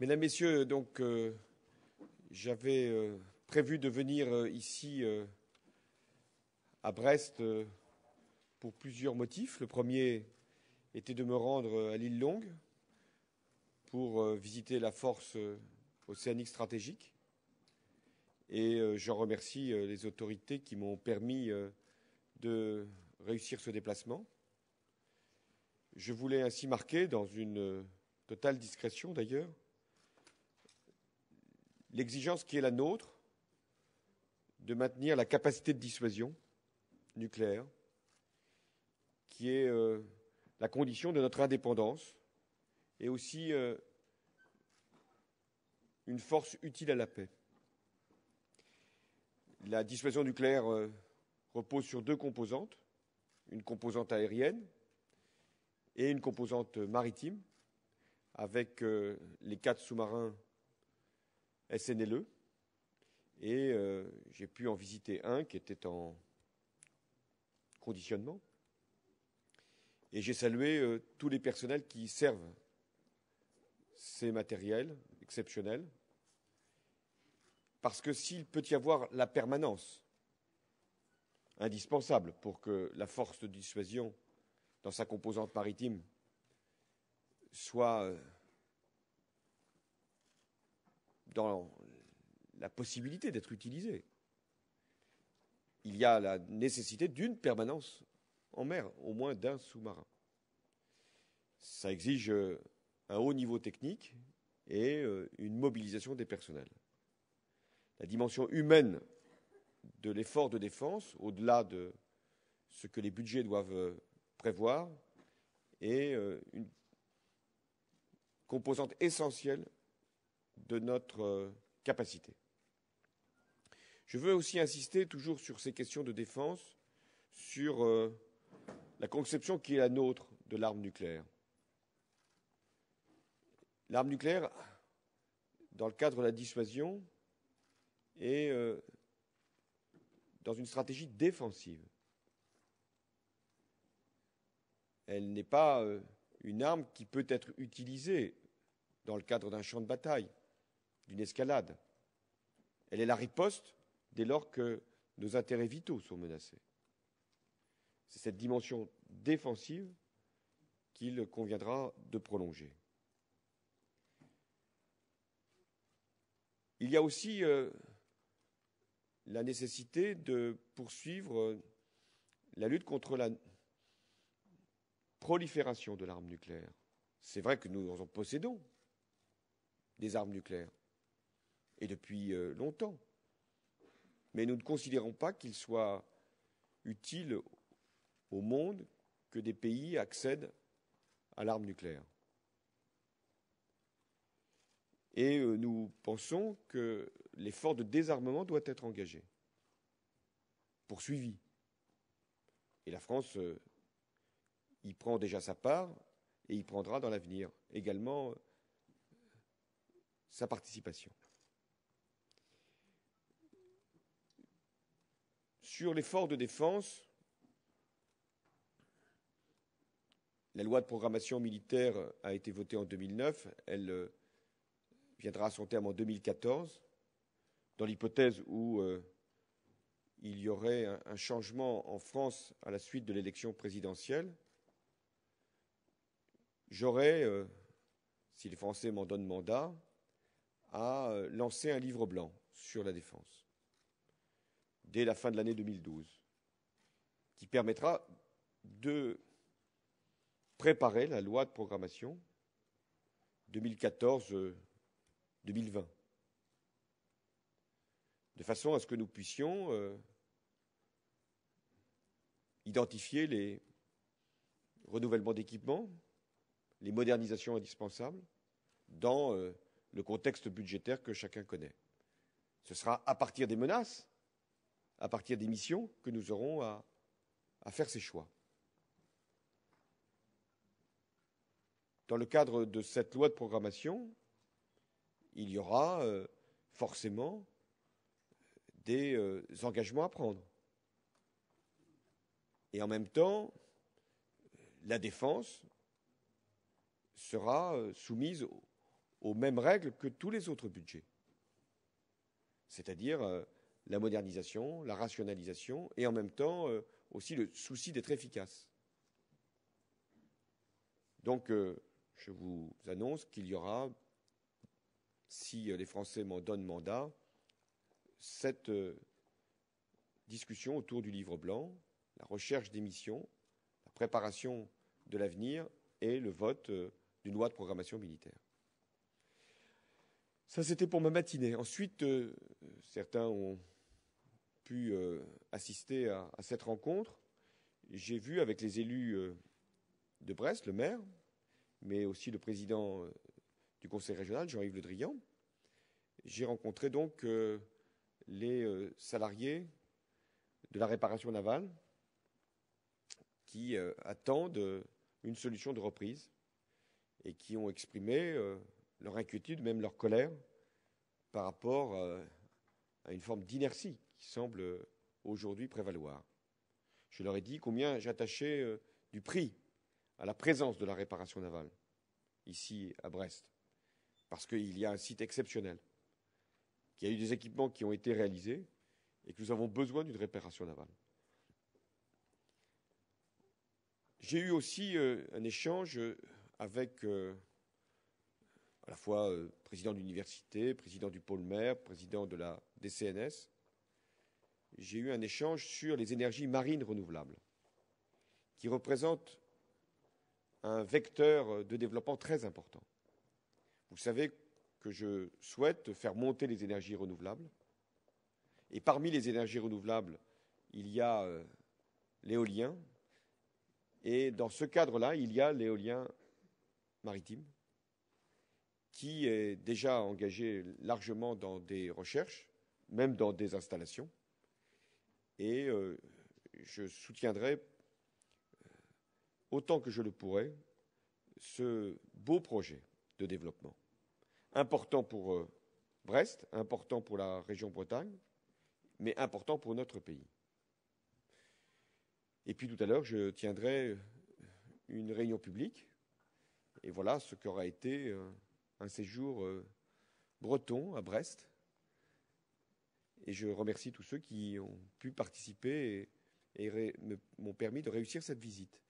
Mesdames, Messieurs, donc j'avais prévu de venir ici à Brest pour plusieurs motifs. Le premier était de me rendre à l'île Longue pour visiter la force océanique stratégique. Et je remercie les autorités qui m'ont permis de réussir ce déplacement. Je voulais ainsi marquer, dans une totale discrétion d'ailleurs, l'exigence qui est la nôtre de maintenir la capacité de dissuasion nucléaire, qui est la condition de notre indépendance et aussi une force utile à la paix. La dissuasion nucléaire repose sur deux composantes, une composante aérienne et une composante maritime, avec les 4 sous-marins SNLE. Et j'ai pu en visiter un qui était en conditionnement. Et j'ai salué tous les personnels qui servent ces matériels exceptionnels. Parce que s'il peut y avoir la permanence indispensable pour que la force de dissuasion, dans sa composante maritime, soit dans la possibilité d'être utilisée, il y a la nécessité d'une permanence en mer, au moins d'un sous-marin. Ça exige un haut niveau technique et une mobilisation des personnels. La dimension humaine de l'effort de défense, au-delà de ce que les budgets doivent prévoir, est une composante essentielle de notre capacité. Je veux aussi insister, toujours sur ces questions de défense, sur la conception qui est la nôtre de l'arme nucléaire. L'arme nucléaire, dans le cadre de la dissuasion, est dans une stratégie défensive. Elle n'est pas une arme qui peut être utilisée dans le cadre d'un champ de bataille, d'une escalade. Elle est la riposte dès lors que nos intérêts vitaux sont menacés. C'est cette dimension défensive qu'il conviendra de prolonger. Il y a aussi la nécessité de poursuivre la lutte contre la prolifération de l'arme nucléaire. C'est vrai que nous en possédons des armes nucléaires, et depuis longtemps. Mais nous ne considérons pas qu'il soit utile au monde que des pays accèdent à l'arme nucléaire. Et nous pensons que l'effort de désarmement doit être engagé, poursuivi. Et la France y prend déjà sa part et y prendra dans l'avenir également sa participation. Sur l'effort de défense, la loi de programmation militaire a été votée en 2009. Elle viendra à son terme en 2014. Dans l'hypothèse où il y aurait un changement en France à la suite de l'élection présidentielle, j'aurai, si les Français m'en donnent mandat, à lancer un livre blanc sur la défense dès la fin de l'année 2012, qui permettra de préparer la loi de programmation 2014-2020, de façon à ce que nous puissions identifier les renouvellements d'équipements, les modernisations indispensables dans le contexte budgétaire que chacun connaît. Ce sera à partir des menaces, à partir des missions, que nous aurons à faire ces choix. Dans le cadre de cette loi de programmation, il y aura forcément des engagements à prendre. Et en même temps, la défense sera soumise aux mêmes règles que tous les autres budgets, c'est-à-dire la modernisation, la rationalisation et en même temps aussi le souci d'être efficace. Donc, je vous annonce qu'il y aura, si les Français m'en donnent mandat, cette discussion autour du livre blanc, la recherche des missions, la préparation de l'avenir et le vote d'une loi de programmation militaire. Ça, c'était pour ma matinée. Ensuite, certains ont pu assister à cette rencontre. J'ai vu avec les élus de Brest, le maire, mais aussi le président du conseil régional, Jean-Yves Le Drian. J'ai rencontré donc les salariés de la réparation navale qui attendent une solution de reprise et qui ont exprimé leur inquiétude, même leur colère, par rapport à une forme d'inertie qui semble aujourd'hui prévaloir. Je leur ai dit combien j'attachais du prix à la présence de la réparation navale ici à Brest, parce qu'il y a un site exceptionnel, qu'il y a eu des équipements qui ont été réalisés et que nous avons besoin d'une réparation navale. J'ai eu aussi un échange avec à la fois président de l'université, président du pôle mer, président de la DCNS. J'ai eu un échange sur les énergies marines renouvelables, qui représentent un vecteur de développement très important. Vous savez que je souhaite faire monter les énergies renouvelables. Et parmi les énergies renouvelables, il y a l'éolien. Et dans ce cadre-là, il y a l'éolien maritime, qui est déjà engagé largement dans des recherches, même dans des installations. Et je soutiendrai autant que je le pourrai ce beau projet de développement, important pour Brest, important pour la région Bretagne, mais important pour notre pays. Et puis tout à l'heure, je tiendrai une réunion publique, et voilà ce qu'aura été un séjour breton à Brest. Et je remercie tous ceux qui ont pu participer et m'ont permis de réussir cette visite.